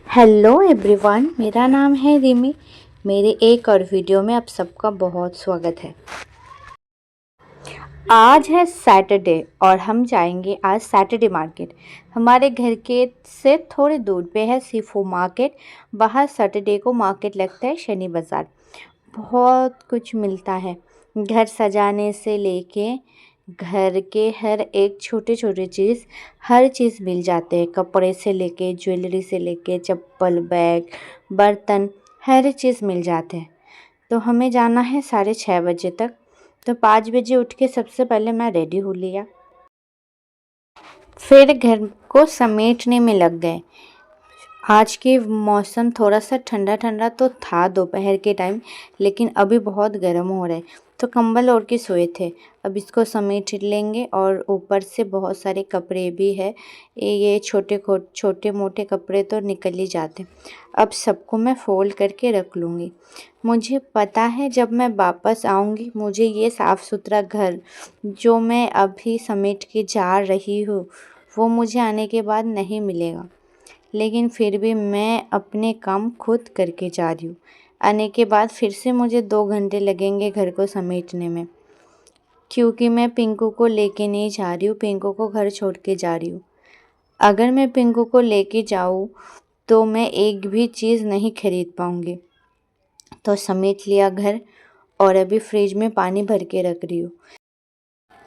Hello everyone, मेरा नाम है रिमी। मेरे एक और वीडियो में आप सबका बहुत स्वागत है। आज है सैटरडे और हम जाएंगे आज सैटरडे मार्केट। हमारे घर के से थोड़े दूर पे है सीफू मार्केट। बाहर सैटरडे को मार्केट लगता है, शनि बाज़ार। बहुत कुछ मिलता है, घर सजाने से लेके घर के हर एक छोटे छोटे चीज़, हर चीज़ मिल जाते हैं। कपड़े से लेके ज्वेलरी से लेके चप्पल, बैग, बर्तन, हर चीज़ मिल जाते हैं। तो हमें जाना है 6:30 बजे तक। तो 5 बजे उठ के सबसे पहले मैं रेडी हो लिया, फिर घर को समेटने में लग गए। आज के मौसम थोड़ा सा ठंडा ठंडा तो था दोपहर के टाइम, लेकिन अभी बहुत गर्म हो रहा है, तो कंबल ओढ़ के सोए थे। अब इसको समेट लेंगे और ऊपर से बहुत सारे कपड़े भी है। ये छोटे मोटे कपड़े तो निकल ही जाते। अब सबको मैं फोल्ड करके रख लूँगी। मुझे पता है जब मैं वापस आऊँगी मुझे ये साफ़ सुथरा घर जो मैं अभी समेट के जा रही हूँ वो मुझे आने के बाद नहीं मिलेगा, लेकिन फिर भी मैं अपने काम खुद करके जा रही हूँ। आने के बाद फिर से मुझे 2 घंटे लगेंगे घर को समेटने में, क्योंकि मैं पिंकू को लेके नहीं जा रही हूँ, पिंकू को घर छोड़ के जा रही हूँ। अगर मैं पिंकू को लेके जाऊँ तो मैं एक भी चीज़ नहीं खरीद पाऊँगी। तो समेट लिया घर और अभी फ्रिज में पानी भर के रख रही हूँ।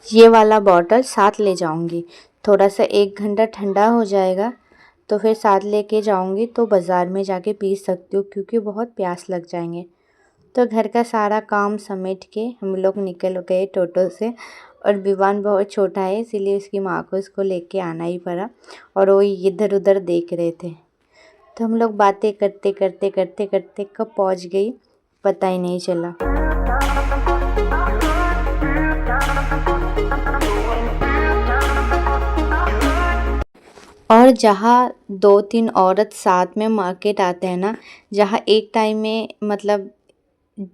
ये वाला बॉटल साथ ले जाऊँगी, थोड़ा सा 1 घंटा ठंडा हो जाएगा तो फिर साथ लेके जाऊंगी तो बाज़ार में जाके पी सकती हूँ, क्योंकि बहुत प्यास लग जाएंगे। तो घर का सारा काम समेट के हम लोग निकल गए टोटो से। और विवान बहुत छोटा है इसीलिए उसकी माँ को उसको लेके आना ही पड़ा, और वो इधर उधर देख रहे थे। तो हम लोग बातें करते करते करते करते कब पहुँच गई पता ही नहीं चला। और जहाँ 2-3 औरत साथ में मार्केट आते हैं ना, जहाँ एक टाइम में मतलब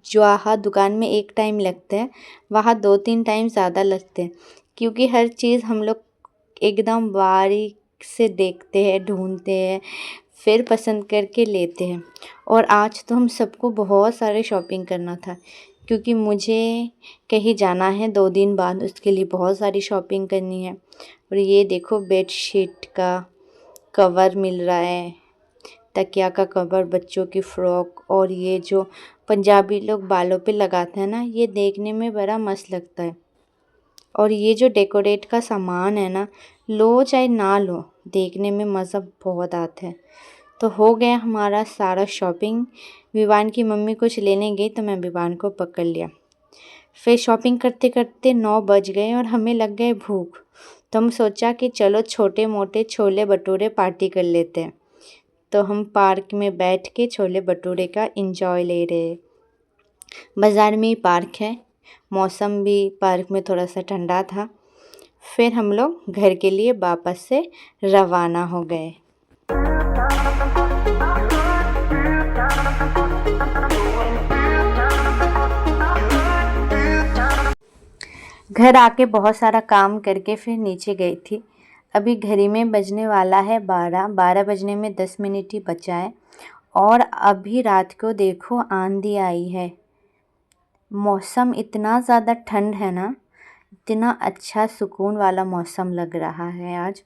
जहाँ दुकान में एक टाइम लगता है वहाँ 2-3 टाइम ज़्यादा लगते हैं, क्योंकि हर चीज़ हम लोग एकदम बारीक से देखते हैं, ढूंढते हैं, फिर पसंद करके लेते हैं। और आज तो हम सबको बहुत सारे शॉपिंग करना था, क्योंकि मुझे कहीं जाना है 2 दिन बाद, उसके लिए बहुत सारी शॉपिंग करनी है। और ये देखो बेडशीट का कवर मिल रहा है, तकिया का कवर, बच्चों की फ्रॉक, और ये जो पंजाबी लोग बालों पे लगाते हैं ना, ये देखने में बड़ा मस्त लगता है। और ये जो डेकोरेट का सामान है ना, लो चाहे ना लो, देखने में मज़ा बहुत आता है। तो हो गया हमारा सारा शॉपिंग। विवान की मम्मी कुछ लेने गई तो मैं विवान को पकड़ लिया। फिर शॉपिंग करते करते 9 बज गए और हमें लग गए भूख। तो हम सोचा कि चलो छोटे मोटे छोले भटूरे पार्टी कर लेते हैं। तो हम पार्क में बैठ के छोले भटूरे का एंजॉय ले रहे। बाज़ार में ही पार्क है, मौसम भी पार्क में थोड़ा सा ठंडा था। फिर हम लोग घर के लिए वापस से रवाना हो गए। घर आके बहुत सारा काम करके फिर नीचे गई थी। अभी घड़ी में बजने वाला है 12 बजने में 10 मिनट ही बचा है। और अभी रात को देखो आंधी आई है। मौसम इतना ज़्यादा ठंड है ना, इतना अच्छा सुकून वाला मौसम लग रहा है। आज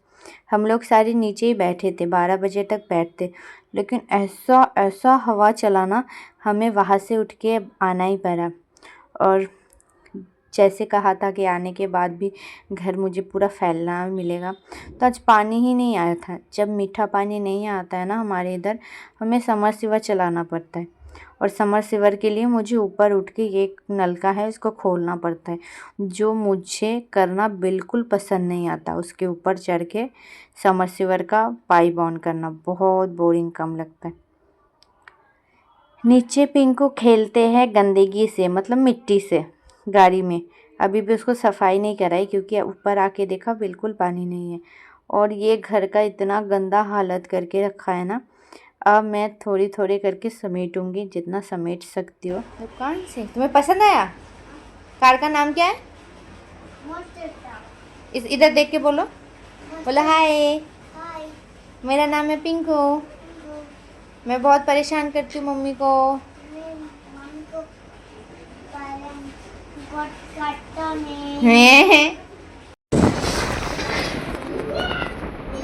हम लोग सारे नीचे ही बैठे थे, 12 बजे तक बैठते, लेकिन ऐसा ऐसा हवा चला ना, हमें वहाँ से उठ के आना ही पड़ा। और जैसे कहा था कि आने के बाद भी घर मुझे पूरा फैलना मिलेगा, तो आज पानी ही नहीं आया था। जब मीठा पानी नहीं आता है ना हमारे इधर, हमें समरसीवर चलाना पड़ता है, और समरसीवर के लिए मुझे ऊपर उठ के ये नलका है इसको खोलना पड़ता है, जो मुझे करना बिल्कुल पसंद नहीं आता। उसके ऊपर चढ़ के समरसीवर का पाइप ऑन करना बहुत बोरिंग काम लगता है। नीचे पिंकू खेलते हैं गंदगी से, मतलब मिट्टी से, गाड़ी में। अभी भी उसको सफाई नहीं कराई, क्योंकि ऊपर आके देखा बिल्कुल पानी नहीं है। और ये घर का इतना गंदा हालत करके रखा है ना, अब मैं थोड़ी थोड़ी करके समेटूंगी, जितना समेट सकती हो। दुकान से तुम्हें पसंद आया? कार का नाम क्या है? इस इधर देख के बोलो, बोलो हाय, मेरा नाम है पिंकू। मैं बहुत परेशान करती हूँ मम्मी को।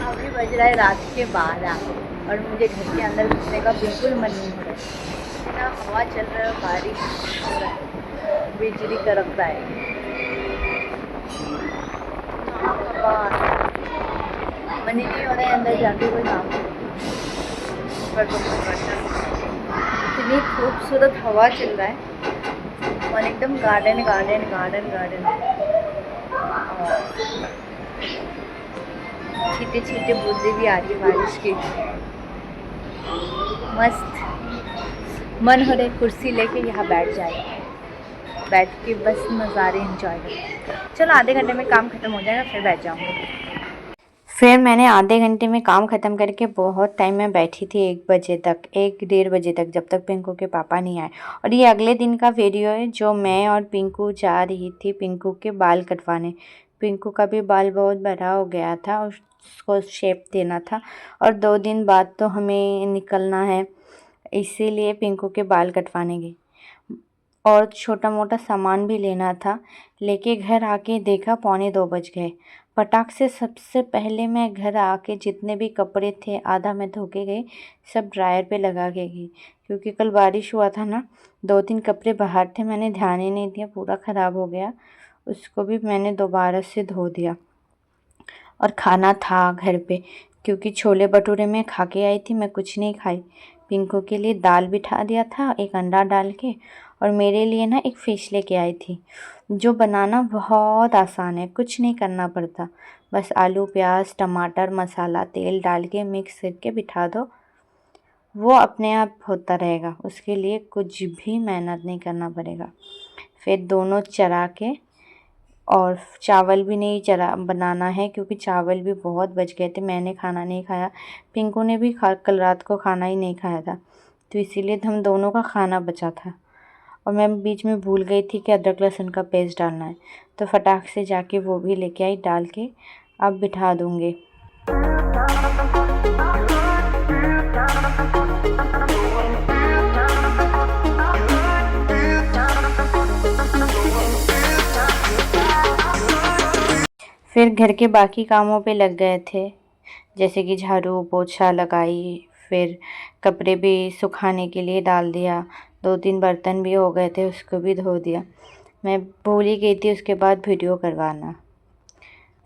अभी बज रहा है रात के 12 और मुझे घर के अंदर घुसने का बिल्कुल मन नहीं हो रहा है। इतना हवा चल रहा है, बारिश हो रहा है, बिजली कड़क रहा है। मन ही नहीं हो रहा है अंदर जाके कोई काम पर। इतनी खूबसूरत हवा चल रहा है और एकदम गार्डन गार्डन गार्डन गार्डन। छीटे छीटे बूंदे भी आ रही है बारिश की। मस्त मन हो रहा है कुर्सी लेके यहाँ बैठ जाए, बैठ के बस नज़ारे एंजॉय करें। चलो आधे घंटे में काम ख़त्म हो जाएगा फिर बैठ जाऊँगी। फिर मैंने आधे घंटे में काम ख़त्म करके बहुत टाइम में बैठी थी, 1 बजे तक, 1 डेढ़ बजे तक, जब तक पिंकू के पापा नहीं आए। और ये अगले दिन का वीडियो है जो मैं और पिंकू जा रही थी पिंकू के बाल कटवाने। पिंकू का भी बाल बहुत बड़ा हो गया था और उसको शेप देना था और 2 दिन बाद तो हमें निकलना है, इसीलिए पिंकू के बाल कटवाने गए। और छोटा मोटा सामान भी लेना था। लेके घर आके देखा 1:45 बज गए। फटाक से सबसे पहले मैं घर आके जितने भी कपड़े थे आधा मैं धो के गई, सब ड्रायर पे लगा के गई, क्योंकि कल बारिश हुआ था ना। 2-3 कपड़े बाहर थे, मैंने ध्यान ही नहीं दिया, पूरा ख़राब हो गया। उसको भी मैंने दोबारा से धो दिया। और खाना था घर पे, क्योंकि छोले भटूरे मैं खा के आई थी, मैं कुछ नहीं खाई। पिंकू के लिए दाल बिठा दिया था 1 अंडा डाल के, और मेरे लिए ना 1 फ़िश लेके आई थी, जो बनाना बहुत आसान है, कुछ नहीं करना पड़ता। बस आलू प्याज टमाटर मसाला तेल डाल के मिक्स करके बिठा दो, वो अपने आप होता रहेगा। उसके लिए कुछ भी मेहनत नहीं करना पड़ेगा। फिर दोनों चढ़ा के, और चावल भी नहीं चढ़ा बनाना है, क्योंकि चावल भी बहुत बच गए थे, मैंने खाना नहीं खाया, पिंकू ने भी कल रात को खाना ही नहीं खाया था, तो इसीलिए हम दोनों का खाना बचा था। और मैं बीच में भूल गई थी कि अदरक लहसुन का पेस्ट डालना है, तो फटाक से जाके वो भी लेके आई, डाल के अब बिठा दूँगी। फिर घर के बाकी कामों पे लग गए थे, जैसे कि झाड़ू पोछा लगाई, फिर कपड़े भी सुखाने के लिए डाल दिया, 2-3 बर्तन भी हो गए थे, उसको भी धो दिया। मैं भूल ही गई थी उसके बाद वीडियो करवाना।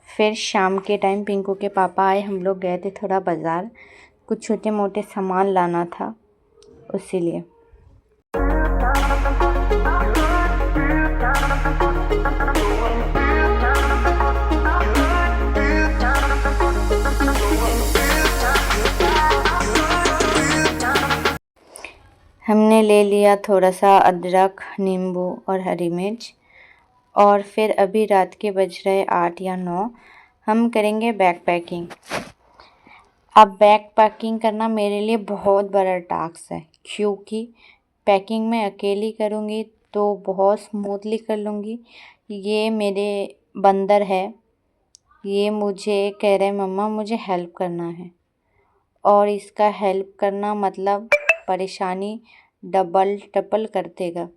फिर शाम के टाइम पिंकू के पापा आए, हम लोग गए थे थोड़ा बाज़ार, कुछ छोटे मोटे सामान लाना था, इसीलिए। हमने ले लिया थोड़ा सा अदरक नींबू और हरी मिर्च, और फिर अभी रात के बज रहे 8 या 9, हम करेंगे बैग पैकिंग। अब बैग पैकिंग करना मेरे लिए बहुत बड़ा टास्क है, क्योंकि पैकिंग मैं अकेली करूँगी तो बहुत स्मूथली कर लूँगी। ये मेरे बंदर है, ये मुझे कह रहे मम्मा मुझे हेल्प करना है, और इसका हेल्प करना मतलब परेशानी डबल ट्रिपल कर देगा।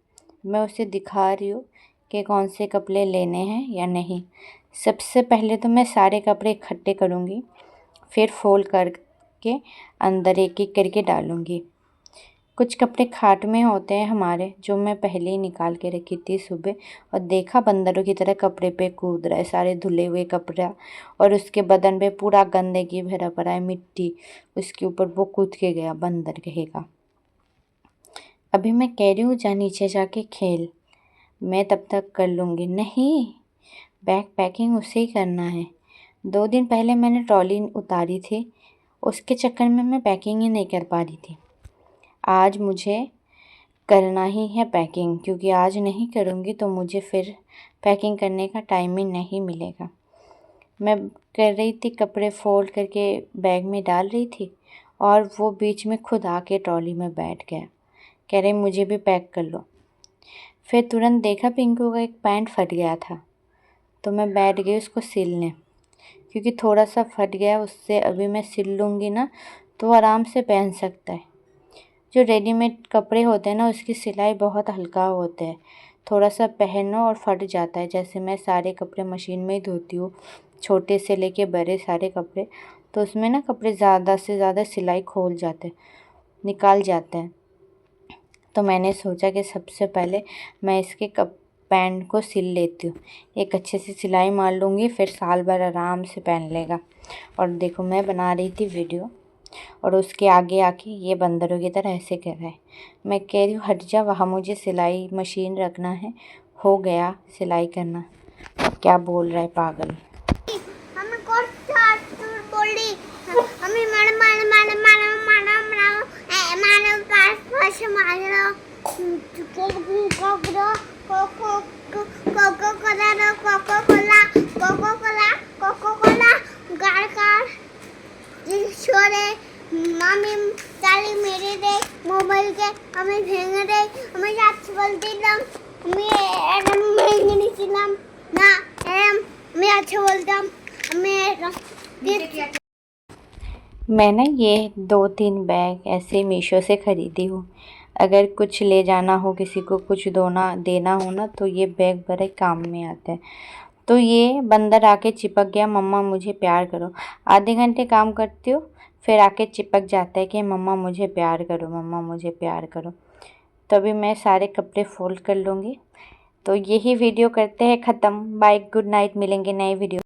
मैं उसे दिखा रही हूँ कि कौन से कपड़े लेने हैं या नहीं। सबसे पहले तो मैं सारे कपड़े इकट्ठे करूँगी, फिर फोल्ड करके अंदर एक एक करके डालूँगी। कुछ कपड़े खाट में होते हैं हमारे, जो मैं पहले ही निकाल के रखी थी सुबह, और देखा बंदरों की तरह कपड़े पे कूद रहा है, सारे धुले हुए कपड़ा, और उसके बदन पे पूरा गंदगी भरा पड़ा है, मिट्टी, उसके ऊपर वो कूद के गया, बंदर कहेगा। अभी मैं कह रही हूँ जा नीचे जाके खेल, मैं तब तक कर लूँगी। नहीं, बैग पैकिंग उसे ही करना है। 2 दिन पहले मैंने ट्रॉली उतारी थी, उसके चक्कर में मैं पैकिंग ही नहीं कर पा रही थी। आज मुझे करना ही है पैकिंग, क्योंकि आज नहीं करूँगी तो मुझे फिर पैकिंग करने का टाइम ही नहीं मिलेगा। मैं कर रही थी, कपड़े फोल्ड करके बैग में डाल रही थी, और वो बीच में खुद आके ट्रॉली में बैठ गया, कह रहे मुझे भी पैक कर लो। फिर तुरंत देखा पिंकू का एक पैंट फट गया था, तो मैं बैठ गई उसको सिलने, क्योंकि थोड़ा सा फट गया, उससे अभी मैं सिल लूँगी ना तो आराम से पहन सकता है। जो रेडीमेड कपड़े होते हैं ना उसकी सिलाई बहुत हल्का होता है, थोड़ा सा पहनो और फट जाता है। जैसे मैं सारे कपड़े मशीन में ही धोती हूँ, छोटे से लेके बड़े सारे कपड़े, तो उसमें ना कपड़े ज़्यादा से ज़्यादा सिलाई खोल जाते हैं, निकाल जाते हैं। तो मैंने सोचा कि सबसे पहले मैं इसके पैंट को सिल लेती हूँ, एक अच्छे से सिलाई मार लूँगी, फिर साल भर आराम से पहन लेगा। और देखो मैं बना रही थी वीडियो और उसके आगे आके ये बंदरों की तरह ऐसे कर रहा है। मैं कह रही हूँ हट जा, वहाँ मुझे सिलाई मशीन रखना है, हो गया सिलाई करना। क्या बोल रहा है पागल। আমি তালি মেরে দেয় মোবাইলকে, আমি ভেঙে দেয়, আমি যাচ্ছি বলছিলাম, আমি এরম ভেঙে নিয়েছিলাম না, এরম আমি আচ্ছা বলতাম, আমি मैं ना ये 2-3 बैग ऐसे मीशो से ख़रीदी हूँ। अगर कुछ ले जाना हो, किसी को कुछ देना हो ना, तो ये बैग बड़े काम में आता है। तो ये बंदर आके चिपक गया, मम्मा मुझे प्यार करो। आधे घंटे काम करती हूँ, फिर आके चिपक जाता है कि मम्मा मुझे प्यार करो, मम्मा मुझे प्यार करो। तभी मैं सारे कपड़े फोल्ड कर लूँगी। तो यही वीडियो करते हैं ख़त्म। बाय, गुड नाइट, मिलेंगे नए वीडियो।